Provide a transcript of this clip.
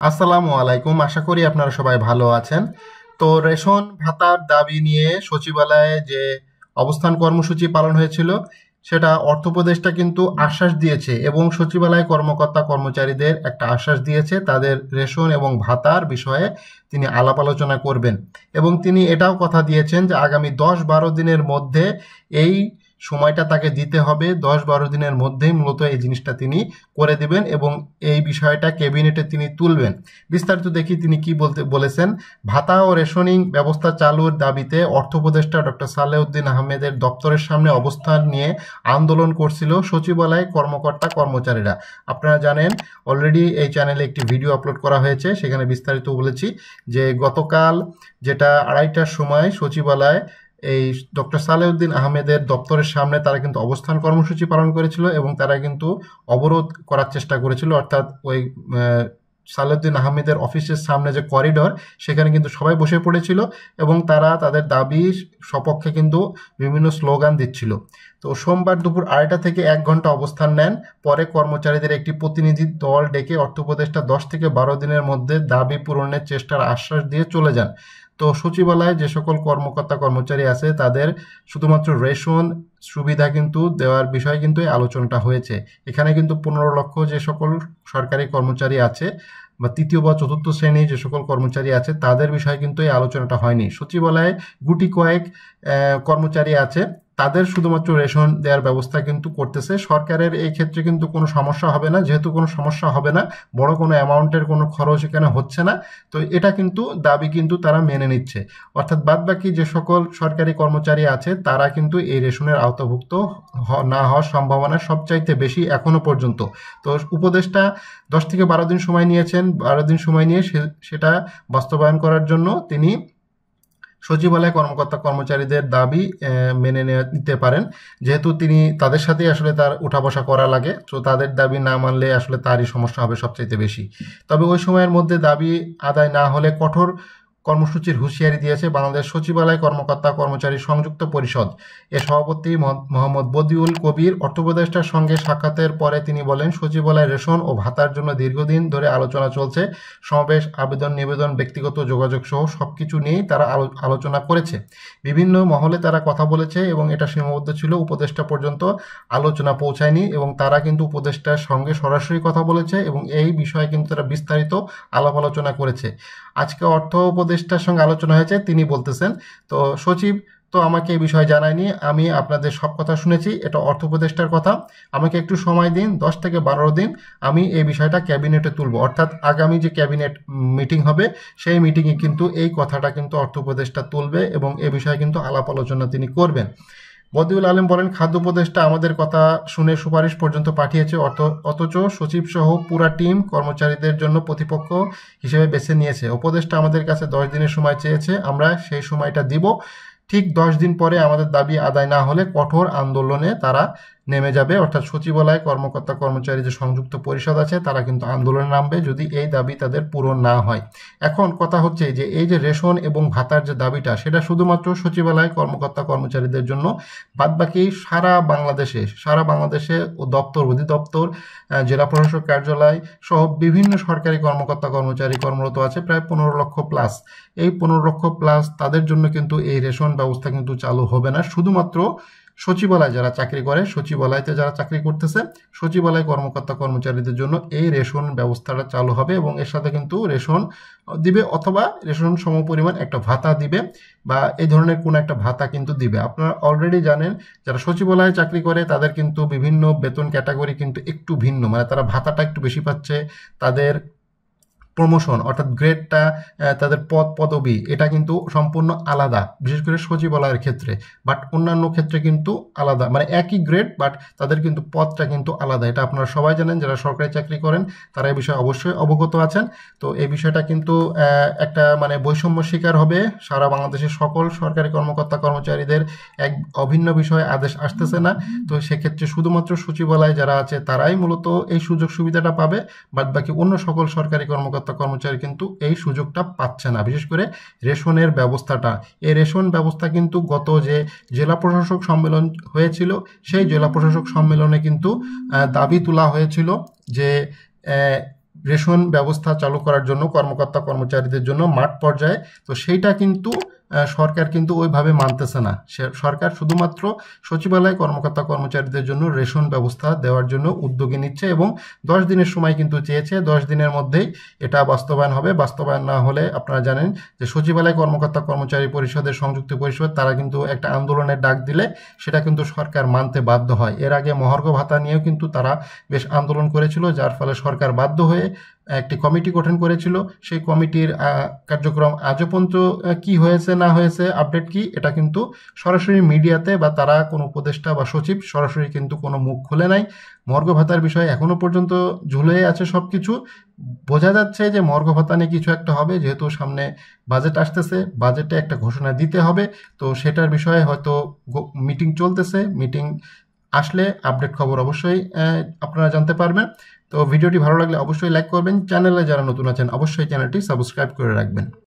আসসালামু আলাইকুম। আশা করি আপনারা সবাই ভালো আছেন। তো রেশন ভাতার দাবি নিয়ে সচিবালয়ে যে অবস্থান কর্মসূচি পালন হয়েছিল সেটা অর্থ উপদেষ্টা কিন্তু আশ্বাস দিয়েছে এবং সচিবালয় কর্মকর্তা কর্মচারীদের একটা আশ্বাস দিয়েছে তাদের রেশন এবং ভাতার বিষয়ে তিনি আলাপ আলোচনা করবেন এবং তিনি এটাও কথা দিয়েছেন যে আগামী 10-12 দিনের মধ্যে এই সময়টা তাকে দিতে হবে। 10-12 দিনের মধ্যেই মূলত এই জিনিসটা তিনি করে দিবেন এবং এই বিষয়টা ক্যাবিনেটে তিনি তুলবেন। বিস্তারিত দেখি তিনি কি বলেছেন। ভাতা ও রেশনিং ব্যবস্থা চালুর দাবিতে অর্থ উপদেষ্টা ডক্টর সালেউদ্দিন আহমেদের দপ্তরের সামনে অবস্থান নিয়ে আন্দোলন করছিল সচিবালয় কর্মকর্তা কর্মচারীরা। আপনারা জানেন অলরেডি এই চ্যানেলে একটি ভিডিও আপলোড করা হয়েছে, সেখানে বিস্তারিত বলেছি যে গতকাল যেটা 2:30টার সময় সচিবালয় এই ডক্টর সালেউদ্দিন আহমেদের দপ্তরের সামনে তারা কিন্তু অবস্থান কর্মসূচি পালন করেছিল এবং তারা কিন্তু অবরোধ করার চেষ্টা করেছিল, অর্থাৎ ওই সালেউদ্দিন আহমেদের অফিসের সামনে যে করিডর সেখানে কিন্তু সবাই বসে পড়েছিল এবং তারা তাদের দাবি সপক্ষে কিন্তু বিভিন্ন স্লোগান দিচ্ছিল। তো সোমবার দুপুর 2:30 থেকে 1 ঘন্টা অবস্থান নেন। পরে কর্মচারীদের একটি প্রতিনিধি দল ডেকে অর্থ উপদেষ্টা 10 থেকে 12 দিনের মধ্যে দাবি পূরণের চেষ্টার আশ্বাস দিয়ে চলে যান। তো সচিবালয়ে যে সকল কর্মকর্তা কর্মচারী আছে তাদের শুধুমাত্র রেশন সুবিধা কিন্তু দেওয়ার বিষয়ে কিন্তু এই আলোচনাটা হয়েছে। এখানে কিন্তু 15 লক্ষ যে সকল সরকারি কর্মচারী আছে বা তৃতীয় বা চতুর্থ শ্রেণী যে সকল কর্মচারী আছে তাদের বিষয়ে কিন্তু এই আলোচনাটা হয়নি। সচিবালয়ে গুটি কয়েক কর্মচারী আছে, তাদের শুধুমাত্র রেশন দেওয়ার ব্যবস্থা কিন্তু করতেছে। সরকারের এই ক্ষেত্রে কিন্তু কোনো সমস্যা হবে না, যেহেতু কোনো সমস্যা হবে না, বড় কোনো অ্যামাউন্টের কোনো খরচ এখানে হচ্ছে না। তো এটা কিন্তু দাবি কিন্তু তারা মেনে নিচ্ছে, অর্থাৎ বাদবাকি যে সকল সরকারি কর্মচারী আছে তারা কিন্তু এই রেশনের আওতাভুক্ত না হওয়ার সম্ভাবনা সবচাইতে বেশি এখনো পর্যন্ত। তো উপদেষ্টা 10 থেকে 12 দিন সময় নিয়েছেন, 12 দিন সময় নিয়ে সেটা বাস্তবায়ন করার জন্য তিনি সচিবালয় কর্মকর্তা কর্মচারীদের দাবি মেনে নিতে পারেন, যেহেতু তিনি তাদের সাথে আসলে তার উঠা বসা করা লাগে, তো তাদের দাবি না মানলে আসলে তারই সমস্যা হবে সবচাইতে বেশি। তবে ওই সময়ের মধ্যে দাবি আদায় না হলে কঠোর কর্মসূচির হুঁশিয়ারি দিয়েছে বাংলাদেশ সচিবালয় কর্মকর্তা কর্মচারী সংযুক্ত পরিষদ। এর সভাপতি মোহাম্মদ বদিউল কবির অর্থ উপদেষ্টার সঙ্গে সাক্ষাতের পরে তিনি বলেন, সচিবালয় রেশন ও ভাতার জন্য দীর্ঘদিন ধরে আলোচনা চলছে। সমাবেশ, আবেদন নিবেদন, ব্যক্তিগত যোগাযোগ সহ সবকিছু নিয়েই তারা আলোচনা করেছে। বিভিন্ন মহলে তারা কথা বলেছে এবং এটা সীমাবদ্ধ ছিল, উপদেষ্টা পর্যন্ত আলোচনা পৌঁছায়নি এবং তারা কিন্তু উপদেষ্টার সঙ্গে সরাসরি কথা বলেছে এবং এই বিষয়ে কিন্তু তারা বিস্তারিত আলাপ আলোচনা করেছে। আজকে অর্থ উপদেষ্টার সঙ্গে আলোচনা হয়েছে, তিনি বলতেছেন, তো সচিব তো আমাকে এই বিষয়ে জানায়নি, আমি আপনাদের সব কথা শুনেছি, এটা অর্থ উপদেষ্টার কথা, আমাকে একটু সময় দিন, 10 থেকে 12 দিন, আমি এই বিষয়টা ক্যাবিনেটে তুলব। অর্থাৎ আগামী যে ক্যাবিনেট মিটিং হবে সেই মিটিংয়ে কিন্তু এই কথাটা কিন্তু অর্থ উপদেষ্টা তুলবে এবং এ বিষয়ে কিন্তু আলাপ আলোচনা তিনি করবেন। বদিউল আলম বলেন, খাদ্য উপদেষ্টা আমাদের কথা শুনে সুপারিশ পর্যন্ত পাঠিয়েছে, অথচ সচিব সহ পুরা টিম কর্মচারীদের জন্য প্রতিপক্ষ হিসেবে বেছে নিয়েছে। উপদেষ্টা আমাদের কাছে 10 দিনের সময় চেয়েছে, আমরা সেই সময়টা দিব। ঠিক 10 দিন পরে আমাদের দাবি আদায় না হলে কঠোর আন্দোলনে তারা নেমে যাবে, অর্থাৎ সচিবালয় কর্মকর্তা কর্মচারী যে সংযুক্ত পরিষদ আছে তারা কিন্তু আন্দোলনে নামবে যদি এই দাবি তাদের পূরণ না হয়। এখন কথা হচ্ছে যে এই যে রেশন এবং ভাতার যে দাবিটা সেটা শুধুমাত্র সচিবালয় কর্মকর্তা কর্মচারীদের জন্য, বাদবাকি সারা বাংলাদেশে দপ্তর, অধিদপ্তর, জেলা প্রশাসক কার্যালয় সহ বিভিন্ন সরকারি কর্মকর্তা কর্মচারী কর্মরত আছে প্রায় 15 লক্ষ প্লাস। এই 15 লক্ষ প্লাস তাদের জন্য কিন্তু এই রেশন ব্যবস্থা কিন্তু চালু হবে না। শুধুমাত্র সচিবালয় যারা চাকরি করে, সচিবালয়তে যারা চাকরি করতেছে, সচিবালয় কর্মকর্তা কর্মচারীদের জন্য এই রেশন ব্যবস্থাটা চালু হবে এবং এর সাথে কিন্তু রেশন দিবে অথবা রেশন সমপরিমাণ একটা ভাতা দিবে বা এই ধরনের কোনো একটা ভাতা কিন্তু দিবে। আপনারা অলরেডি জানেন যারা সচিবালয়ে চাকরি করে তাদের কিন্তু বিভিন্ন বেতন ক্যাটাগরি কিন্তু একটু ভিন্ন, মানে তারা ভাতাটা একটু বেশি পাচ্ছে, তাদের প্রমোশন অর্থাৎ গ্রেডটা, তাদের পদবি এটা কিন্তু সম্পূর্ণ আলাদা, বিশেষ করে সচিবালয়ের ক্ষেত্রে। বাট অন্যান্য ক্ষেত্রে কিন্তু আলাদা, মানে একই গ্রেড বাট তাদের কিন্তু পদটা কিন্তু আলাদা। এটা আপনারা সবাই জানেন, যারা সরকারি চাকরি করেন তারা এই বিষয়ে অবশ্যই অবগত আছেন। তো এই বিষয়টা কিন্তু একটা মানে বৈষম্য শিকার হবে সারা বাংলাদেশের সকল সরকারি কর্মকর্তা কর্মচারীদের এক অভিন্ন বিষয়ে আদেশ আসতেছে না। তো সেক্ষেত্রে শুধুমাত্র সচিবালয় যারা আছে তারাই মূলত এই সুযোগ সুবিধাটা পাবে, বাদ বাকি অন্য সকল সরকারি কর্মকর্তা কর্মচারী কিন্তু এই সুযোগটা পাচ্ছে না। বিশেষ করে রেশনের ব্যবস্থাটা, এই রেশন ব্যবস্থা কিন্তু গত যে জেলা প্রশাসক সম্মেলন হয়েছিল সেই জেলা প্রশাসক সম্মেলনে কিন্তু দাবি তোলা হয়েছিল যে রেশন ব্যবস্থা চালু করার জন্য কর্মকর্তা কর্মচারীদের জন্য মাঠ পর্যায়ে, তো সেইটা কিন্তু সরকার কিন্তু ওইভাবে মানতেছে না। সরকার শুধুমাত্র সচিবালয় কর্মকর্তা কর্মচারীদের জন্য রেশন ব্যবস্থা দেওয়ার জন্য উদ্যোগী নিচ্ছে এবং 10 দিনের সময় কিন্তু চেয়েছে। 10 দিনের মধ্যেই এটা বাস্তবায়ন হবে। বাস্তবায়ন না হলে আপনারা জানেন যে সচিবালয় কর্মকর্তা কর্মচারী পরিষদের সংযুক্ত পরিষদ তারা কিন্তু একটা আন্দোলনের ডাক দিলে সেটা কিন্তু সরকার মানতে বাধ্য হয়। এর আগে মহার্ঘ ভাতা নিয়েও কিন্তু তারা বেশ আন্দোলন করেছিল, যার ফলে সরকার বাধ্য হয়ে একটি কমিটি গঠন করেছিল। সেই কমিটির কার্যক্রম আজও পর্যন্ত কি হয়েছে না হয়েছে, আপডেট কি, এটা কিন্তু সরাসরি মিডিয়াতে বা তারা কোনো উপদেষ্টা বা সচিব সরাসরি কিন্তু কোনো মুখ খুলে নাই। মর্গ ভাতার বিষয়ে এখনো পর্যন্ত ঝুলে আছে সব কিছু। বোঝা যাচ্ছে যে মর্গ ভাতা নিয়ে কিছু একটা হবে, যেহেতু সামনে বাজেট আসতেছে, বাজেটে একটা ঘোষণা দিতে হবে। তো সেটার বিষয়ে হয়তো মিটিং চলতেছে, মিটিং আসলে আপডেট খবর অবশ্যই আপনারা জানতে পারবেন। তো ভিডিওটি ভালো লাগলে অবশ্যই লাইক করবেন, চ্যানেলে যারা নতুন আছেন অবশ্যই চ্যানেলটি সাবস্ক্রাইব করে রাখবেন।